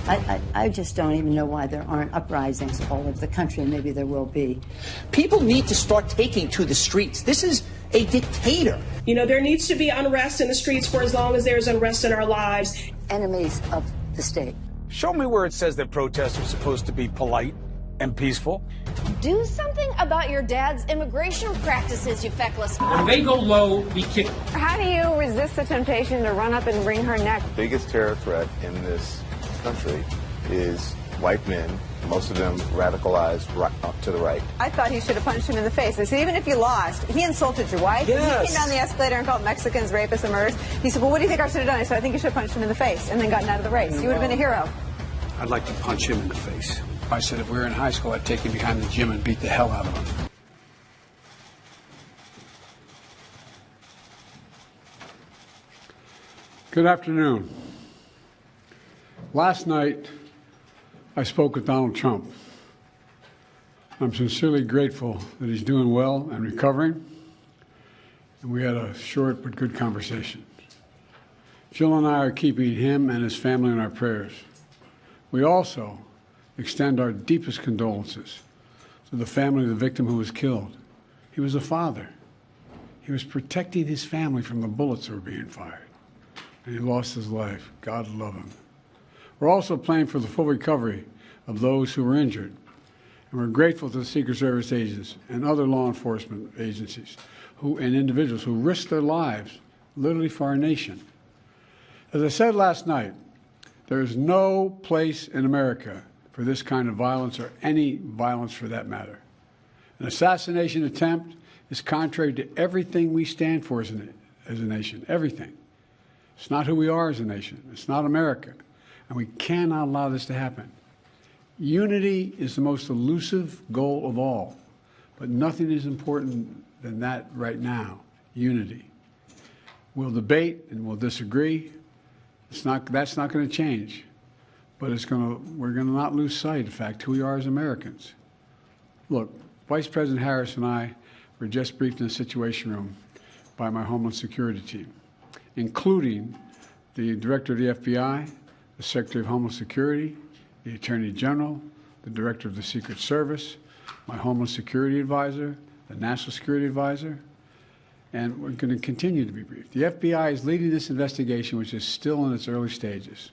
I just don't even know why there aren't uprisings all over the country, and maybe there will be. People need to start taking to the streets. This is a dictator. You know, there needs to be unrest in the streets for as long as there's unrest in our lives. Enemies of the state. Show me where it says that protests are supposed to be polite and peaceful. Do something about your dad's immigration practices, you feckless. When they go low, we kick. How do you resist the temptation to run up and wring her neck? The biggest terror threat in this country is white men, most of them radicalized right up to the right. I thought he should have punched him in the face. I said, even if you lost, he insulted your wife. Yes. He came down the escalator and called Mexicans rapists and murderers. He said, well, what do you think I should have done? I said, I think you should have punched him in the face and then gotten out of the race. You would have been a hero. I'd like to punch him in the face. I said if we were in high school, I'd take him behind the gym and beat the hell out of him. Good afternoon. Last night, I spoke with Donald Trump. I'm sincerely grateful that he's doing well and recovering, and we had a short but good conversation. Jill and I are keeping him and his family in our prayers. We also extend our deepest condolences to the family of the victim who was killed. He was a father. He was protecting his family from the bullets that were being fired, and he lost his life. God love him. We're also praying for the full recovery of those who were injured, and we're grateful to the Secret Service agents and other law enforcement agencies and individuals who risked their lives literally for our nation. As I said last night, there is no place in America for this kind of violence, or any violence for that matter. An assassination attempt is contrary to everything we stand for as a nation, everything. It's not who we are as a nation. It's not America. And we cannot allow this to happen. Unity is the most elusive goal of all, but nothing is important than that right now, unity. We'll debate and we'll disagree. That's not going to change. But we're going to not lose sight, in fact, who we are as Americans. Look, Vice President Harris and I were just briefed in the Situation Room by my Homeland Security team, including the Director of the FBI, the Secretary of Homeland Security, the Attorney General, the Director of the Secret Service, my Homeland Security Advisor, the National Security Advisor, and we're going to continue to be briefed. The FBI is leading this investigation, which is still in its early stages.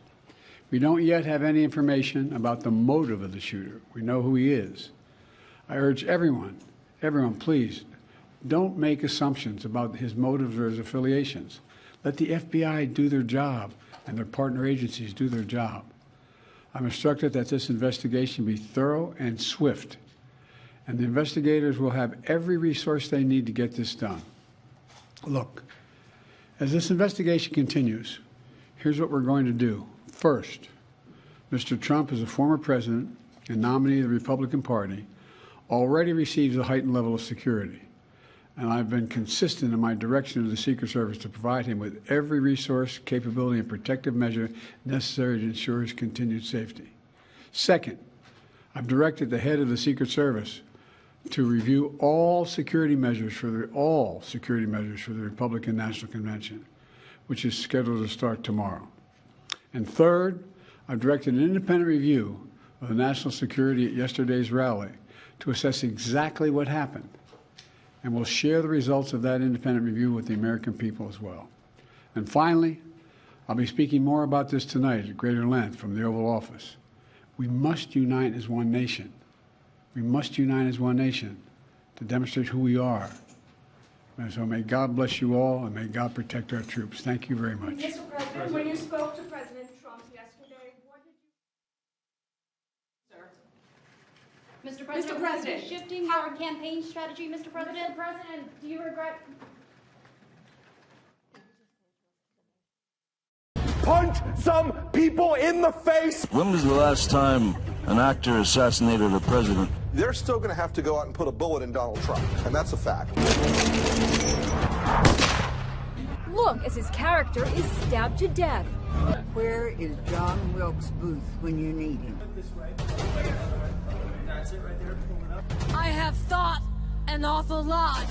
We don't yet have any information about the motive of the shooter. We know who he is. I urge everyone, please, don't make assumptions about his motives or his affiliations. Let the FBI do their job and their partner agencies do their job. I'm instructed that this investigation be thorough and swift, and the investigators will have every resource they need to get this done. Look, as this investigation continues, here's what we're going to do. First, Mr. Trump, as a former president and nominee of the Republican Party, already receives a heightened level of security. And I've been consistent in my direction to the Secret Service to provide him with every resource, capability, and protective measure necessary to ensure his continued safety. Second, I've directed the head of the Secret Service to review all security measures for the Republican National Convention, which is scheduled to start tomorrow. And third, I've directed an independent review of the national security at yesterday's rally to assess exactly what happened. And we'll share the results of that independent review with the American people as well. And finally, I'll be speaking more about this tonight at greater length from the Oval Office. We must unite as one nation. We must unite as one nation to demonstrate who we are. And so may God bless you all, and may God protect our troops. Thank you very much. Mr. President, when you spoke to President Trump yesterday, what did you... Sir. Mr. President, Mr. President, shifting our campaign strategy, Mr. President? Mr. President, do you regret... Punch some people in the face! When was the last time an actor assassinated a president? They're still going to have to go out and put a bullet in Donald Trump, and that's a fact. Look, as his character is stabbed to death. Where is John Wilkes Booth when you need him? I have thought an awful lot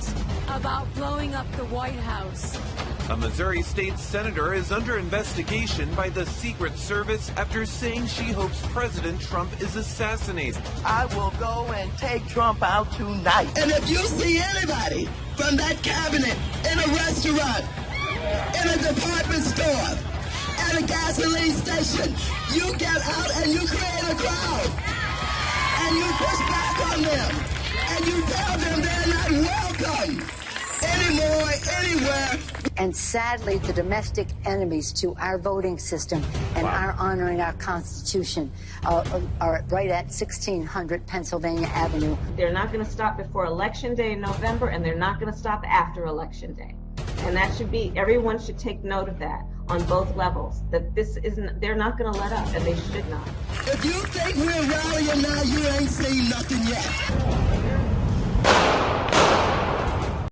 about blowing up the White House. A Missouri state senator is under investigation by the Secret Service after saying she hopes President Trump is assassinated. I will go and take Trump out tonight. And if you see anybody from that cabinet in a restaurant, in a department store, at a gasoline station, you get out and you create a crowd. And you push back on them. And you tell them they're not welcome anymore, anywhere. And sadly, the domestic enemies to our voting system and our honoring our Constitution are right at 1600 Pennsylvania Avenue. They're not going to stop before Election Day in November, and they're not going to stop after Election Day. And that should be, everyone should take note of that on both levels, that this isn't, they're not going to let up, and they should not. If you think we're rallying now, you ain't seen nothing yet.